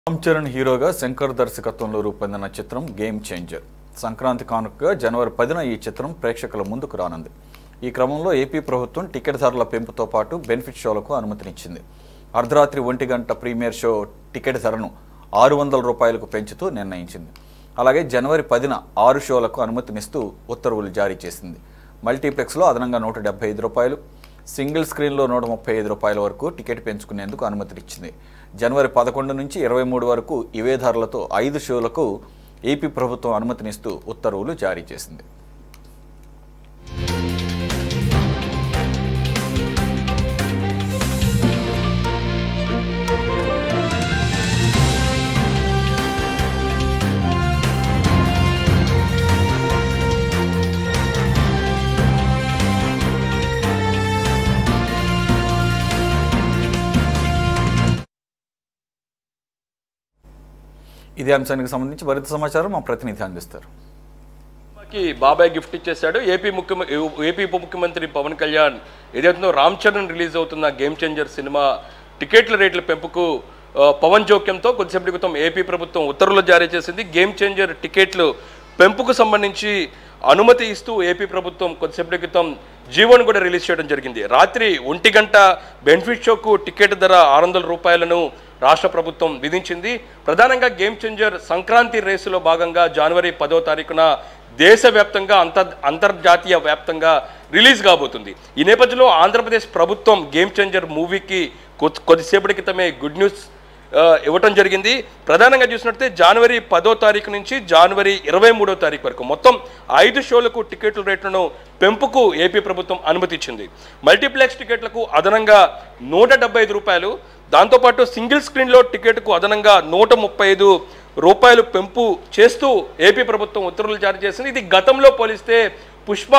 రామ్ చరణ్ హీరోగా శంకర్ దర్శకత్వంలో రూపొందిన చిత్రం గేమ్ చేంజర్. సంక్రాంతి కానుకగా జనవరి 10న ఈ చిత్రం ప్రేక్షకుల ముందుకు రానుంది. ఈ క్రమంలో ఏపీ ప్రభుత్వం టికెట్ ధరల పెంపుతో పాటు బెనిఫిట్ షోలకు అనుమతినిచ్చింది. అర్ధరాత్రి 1 గంట ప్రీమియర్ షో టికెట్ ధరను 600 రూపాయలకు పెంచుతూ నిర్ణయించింది. అలాగే జనవరి 10న 6 షోలకు అనుమతినిస్తూ ఉత్తర్వులు జారీ చేసింది. మల్టీప్లెక్స్లో అదనంగా 175 రూపాయలు, సింగిల్ స్క్రీన్లో 135 రూపాయల వరకు టికెట్ పెంచుకునేందుకు అనుమతినిచ్చింది. జనవరి 11 నుంచి 23 వరకు ఇవే ధరలతో 5 షోలకు ఏపీ ప్రభుత్వం అనుమతినిస్తూ ఉత్తర్వులు జారీ చేసింది. ఇదే అంశానికి సంబంధించి మరింత సమాచారం మా ప్రతినిధి అందిస్తారు. బాబాయ్ గిఫ్ట్ ఇచ్చేశాడు. ఏపీ ఉప ముఖ్యమంత్రి పవన్ కళ్యాణ్ ఏదైతుందో రామ్ చరణ్ రిలీజ్ అవుతున్న గేమ్ చేంజర్ సినిమా టికెట్ల రేట్ల పెంపుకు పవన్ జోక్యంతో కొద్దిసేపటి క్రితం ఏపీ ప్రభుత్వం ఉత్తర్వులు జారీ చేసింది. గేమ్ చేంజర్ టికెట్లు పెంపుకు సంబంధించి అనుమతి ఇస్తూ ఏపీ ప్రభుత్వం కొద్దిసేపటి క్రితం జీవోను కూడా రిలీజ్ చేయడం జరిగింది. రాత్రి 1 గంట బెనిఫిట్ షోకు టికెట్ ధర 600 రూపాయలను రాష్ట్ర ప్రభుత్వం విధించింది. ప్రధానంగా గేమ్ చేంజర్ సంక్రాంతి రేసులో భాగంగా జనవరి 10వ తారీఖున దేశవ్యాప్తంగా అంతర్జాతీయ వ్యాప్తంగా రిలీజ్ కాబోతుంది. ఈ నేపథ్యంలో ఆంధ్రప్రదేశ్ ప్రభుత్వం గేమ్ చేంజర్ మూవీకి కొద్దిసేపటి క్రితమే గుడ్ న్యూస్ ఇవ్వటం జరిగింది. ప్రధానంగా చూసినట్లయితే జనవరి 10వ తారీఖు నుంచి జనవరి 23వ తారీఖు వరకు మొత్తం 5 షోలకు టికెట్ల రేట్లను పెంపుకు ఏపీ ప్రభుత్వం అనుమతి ఇచ్చింది. మల్టీప్లెక్స్ టికెట్లకు అదనంగా 175 రూపాయలు, దాంతోపాటు సింగిల్ స్క్రీన్లో టికెట్కు అదనంగా 135 రూపాయలు పెంపు చేస్తూ ఏపీ ప్రభుత్వం ఉత్తర్వులు జారీ చేసింది. ఇది గతంలో పోలిస్తే పుష్ప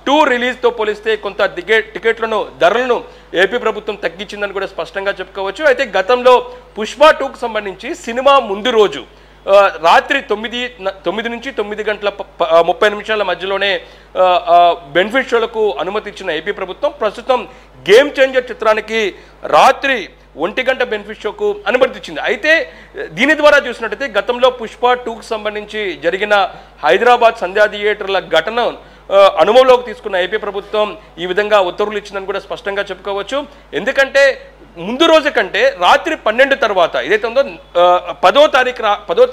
2 రిలీజ్తో పోలిస్తే కొంత టికెట్లను ధరలను ఏపీ ప్రభుత్వం తగ్గించిందని కూడా స్పష్టంగా చెప్పుకోవచ్చు. అయితే గతంలో పుష్ప 2కు సంబంధించి సినిమా ముందు రోజు రాత్రి 9 నుంచి 9 గంటల 30 నిమిషాల మధ్యలోనే బెనిఫిట్ షోలకు అనుమతి ఇచ్చిన ఏపీ ప్రభుత్వం ప్రస్తుతం గేమ్ చేంజర్ చిత్రానికి రాత్రి 1 గంట బెనిఫిట్ షోకు అనుమతి ఇచ్చింది. అయితే దీని ద్వారా చూసినట్టయితే గతంలో పుష్ప 2కు సంబంధించి జరిగిన హైదరాబాద్ సంధ్యా థియేటర్ల ఘటన అనుభవంలోకి తీసుకున్న ఏపీ ప్రభుత్వం ఈ విధంగా ఉత్తర్వులు ఇచ్చిందని కూడా స్పష్టంగా చెప్పుకోవచ్చు. ఎందుకంటే ముందు రోజు కంటే రాత్రి 12 తర్వాత ఏదైతే ఉందో 10వ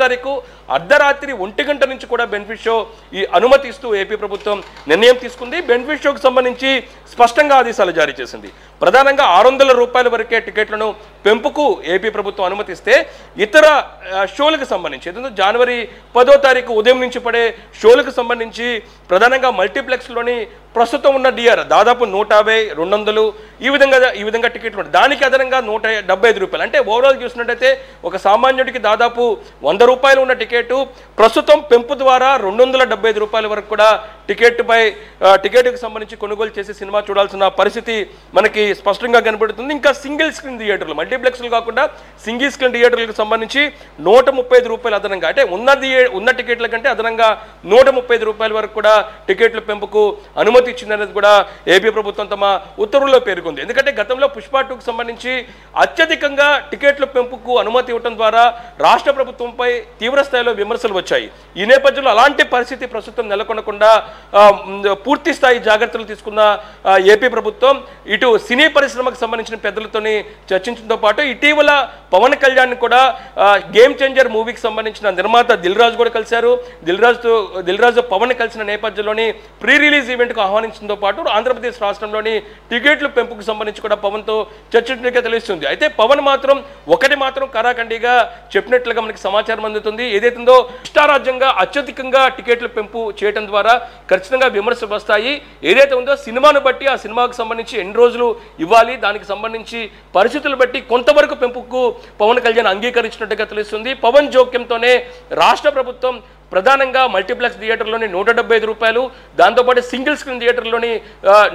తారీఖు అర్ధరాత్రి 1 గంట నుంచి కూడా బెనిఫిట్ షో ఈ అనుమతి ఇస్తూ ఏపీ ప్రభుత్వం నిర్ణయం తీసుకుంది. బెనిఫిట్ షోకు సంబంధించి స్పష్టంగా ఆదేశాలు జారీ చేసింది. ప్రధానంగా 600 రూపాయల వరకే టికెట్లను పెంపుకు ఏపీ ప్రభుత్వం అనుమతిస్తే ఇతర షోలకు సంబంధించి ఏదైతే జనవరి 10వ తారీఖు ఉదయం నుంచి పడే షోలకు సంబంధించి ప్రధానంగా మల్టీప్లెక్స్లోని ప్రస్తుతం ఉన్న డిఆర్ దాదాపు 150, 200 ఈ విధంగా టికెట్లు ఉంటాయి. దానికి అదనంగా 175 రూపాయలు. అంటే ఓవరాల్ చూసినట్టయితే ఒక సామాన్యుడికి దాదాపు 100 రూపాయలు ఉన్న టికెట్ ప్రస్తుతం పెంపు ద్వారా 275 రూపాయల వరకు కూడా టికెట్కి సంబంధించి కొనుగోలు చేసి సినిమా చూడాల్సిన పరిస్థితి మనకి స్పష్టంగా కనబడుతుంది. ఇంకా సింగిల్ స్క్రీన్ థియేటర్లు మల్టీప్లెక్స్లు కాకుండా సింగిల్ స్క్రీన్ థియేటర్లకు సంబంధించి 135 రూపాయలు అదనంగా, అంటే ఉన్న టికెట్ల కంటే అదనంగా 135 రూపాయల వరకు కూడా టికెట్ల పెంపుకు అనుమతి ఇచ్చిందనేది కూడా ఏపీ ప్రభుత్వం తమ ఉత్తర్వుల్లో పేర్కొంది. ఎందుకంటే గతంలో పుష్ప 2కు సంబంధించి అత్యధికంగా టికెట్ల పెంపుకు అనుమతి ఇవ్వడం ద్వారా రాష్ట్ర ప్రభుత్వంపై తీవ్ర స్థాయిలో విమర్శలు వచ్చాయి. ఈ నేపథ్యంలో అలాంటి పరిస్థితి ప్రస్తుతం నెలకొనకుండా పూర్తి స్థాయి జాగ్రత్తలు తీసుకున్న ఏపీ ప్రభుత్వం ఇటు సినీ పరిశ్రమకు సంబంధించిన పెద్దలతోని చర్చించడంతో పాటు ఇటీవల పవన్ కళ్యాణ్ కూడా గేమ్ చేంజర్ మూవీకి సంబంధించిన నిర్మాత దిల్ రాజు కూడా కలిశారు. దిల్ రాజు పవన్ కలిసిన నేపథ్యంలోని ప్రీ రిలీజ్ ఈవెంట్కు ఆహ్వానించడంతో పాటు ఆంధ్రప్రదేశ్ రాష్ట్రంలోని టికెట్ల పెంపుకు సంబంధించి కూడా పవన్తో చర్చించినట్టుగా తెలుస్తుంది. అయితే పవన్ మాత్రం కరాఖండిగా చెప్పినట్లుగా మనకి సమాచారం అందుతుంది. ఏదైతుందో ఇష్టారాజ్యంగా అత్యధికంగా టికెట్ల పెంపు చేయడం ద్వారా ఖచ్చితంగా విమర్శలు వస్తాయి. ఏదైతే ఉందో సినిమాను బట్టి ఆ సినిమాకు సంబంధించి ఎన్ని రోజులు ఇవ్వాలి, దానికి సంబంధించి పరిస్థితులు బట్టి కొంతవరకు పెంపుకు పవన్ కళ్యాణ్ అంగీకరించినట్టుగా తెలుస్తుంది. పవన్ జోక్యంతోనే రాష్ట్ర ప్రభుత్వం ప్రధానంగా మల్టీప్లెక్స్ థియేటర్లోని 175 రూపాయలు, దాంతోపాటు సింగిల్ స్క్రీన్ థియేటర్లోని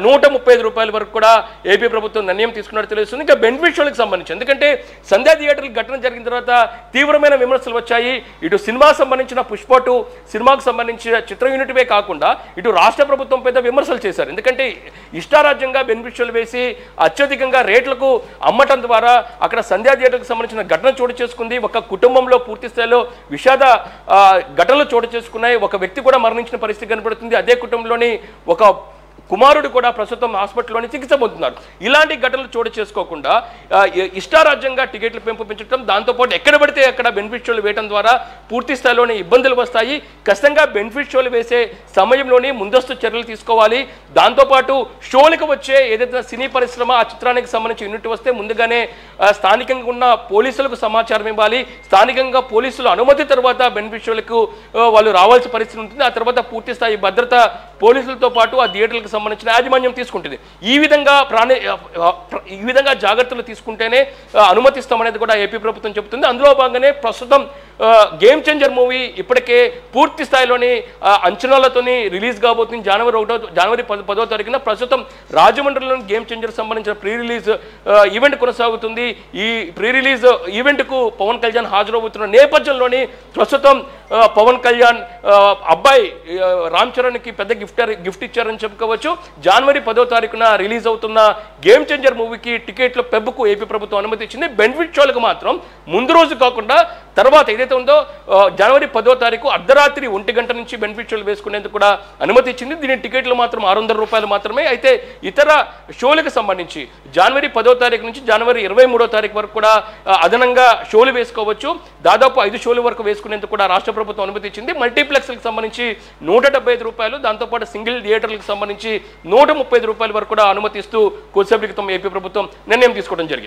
135 రూపాయల వరకు కూడా ఏపీ ప్రభుత్వం నిర్ణయం తీసుకున్నట్టు తెలుస్తుంది. ఇంకా బెనిఫిట్ షోలకు సంబంధించి, ఎందుకంటే సంధ్యా థియేటర్లు ఘటన జరిగిన తర్వాత తీవ్రమైన విమర్శలు వచ్చాయి. ఇటు సినిమా సంబంధించిన పుష్ప 2 సినిమాకు సంబంధించిన చిత్ర యూనిట్వే కాకుండా ఇటు రాష్ట్ర ప్రభుత్వం పెద్ద విమర్శలు చేశారు. ఎందుకంటే ఇష్టారాజ్యంగా బెనిఫిట్ షోలు వేసి అత్యధికంగా రేట్లకు అమ్మటం ద్వారా అక్కడ సంధ్యా థియేటర్కి సంబంధించిన ఘటన చోటు చేసుకుంది. ఒక కుటుంబంలో పూర్తి స్థాయిలో విషాద ఘటనలు చోటు చేసుకున్నాయి. ఒక వ్యక్తి కూడా మరణించిన పరిస్థితి కనబడుతుంది. అదే కుటుంబంలోని ఒక కుమారుడు కూడా ప్రస్తుతం హాస్పిటల్లోని చికిత్స పొందుతున్నారు. ఇలాంటి ఘటనలు చోటు చేసుకోకుండా ఇష్టారాజ్యంగా టికెట్లు పెంచడం, దాంతోపాటు ఎక్కడ పడితే అక్కడ బెనిఫిట్ షోలు వేయడం ద్వారా పూర్తి స్థాయిలోనే ఇబ్బందులు వస్తాయి. ఖచ్చితంగా బెనిఫిట్ షోలు వేసే సమయంలోని ముందస్తు చర్యలు తీసుకోవాలి. దాంతోపాటు షోలకు వచ్చే ఏదైతే సినీ పరిశ్రమ ఆ చిత్రానికి సంబంధించి యూనిట్ వస్తే ముందుగానే స్థానికంగా ఉన్న పోలీసులకు సమాచారం ఇవ్వాలి. స్థానికంగా పోలీసులు అనుమతి తర్వాత బెనిఫిట్ షోలకు వాళ్ళు రావాల్సిన పరిస్థితి ఉంటుంది. ఆ తర్వాత పూర్తి స్థాయి భద్రత పోలీసులతో పాటు ఆ థియేటర్లకు సంబంధించిన యాజమాన్యం తీసుకుంటుంది. ఈ విధంగా జాగ్రత్తలు తీసుకుంటేనే అనుమతిస్తామనేది కూడా ఏపీ ప్రభుత్వం చెబుతుంది. అందులో భాగంగానే ప్రస్తుతం గేమ్ చేంజర్ మూవీ ఇప్పటికే పూర్తి స్థాయిలోని అంచనాలతోని రిలీజ్ కాబోతుంది. జనవరి 10వ తారీఖున ప్రస్తుతం రాజమండ్రిలోని గేమ్ చేంజర్ సంబంధించిన ప్రీ రిలీజ్ ఈవెంట్ కొనసాగుతుంది. ఈ ప్రీ రిలీజ్ ఈవెంట్కు పవన్ కళ్యాణ్ హాజరవుతున్న నేపథ్యంలోని ప్రస్తుతం పవన్ కళ్యాణ్ అబ్బాయి రామ్ చరణ్కి పెద్ద గిఫ్ట్ ఇచ్చారని చెప్పుకోవచ్చు. జనవరి 10వ తారీఖున రిలీజ్ అవుతున్న గేమ్ చేంజర్ మూవీకి టికెట్ల పెంపుకు ఏపీ ప్రభుత్వం అనుమతి ఇచ్చింది. బెనిఫిట్ షోలకు మాత్రం ముందు రోజు కాకుండా తర్వాత ఏదైతే ఉందో జనవరి 10వ తారీఖు అర్ధరాత్రి 1 గంట నుంచి బెనిఫిట్ షోలు వేసుకునేందుకు కూడా అనుమతి ఇచ్చింది. దీని టికెట్లు మాత్రం 600 రూపాయలు మాత్రమే. అయితే ఇతర షోలకు సంబంధించి జనవరి 10వ తారీఖు నుంచి జనవరి 23వ తారీఖు వరకు కూడా అదనంగా షోలు వేసుకోవచ్చు. దాదాపు 5 షోల వరకు వేసుకునేందుకు కూడా రాష్ట్ర ప్రభుత్వం అనుమతి ఇచ్చింది. మల్టీప్లెక్స్లకు సంబంధించి 175 రూపాయలు, దాంతోపాటు సింగిల్ థియేటర్లకు సంబంధించి 135 రూపాయల వరకు కూడా అనుమతిస్తూ కొద్దిసేపటి క్రితం ఏపీ ప్రభుత్వం నిర్ణయం తీసుకోవడం జరిగింది.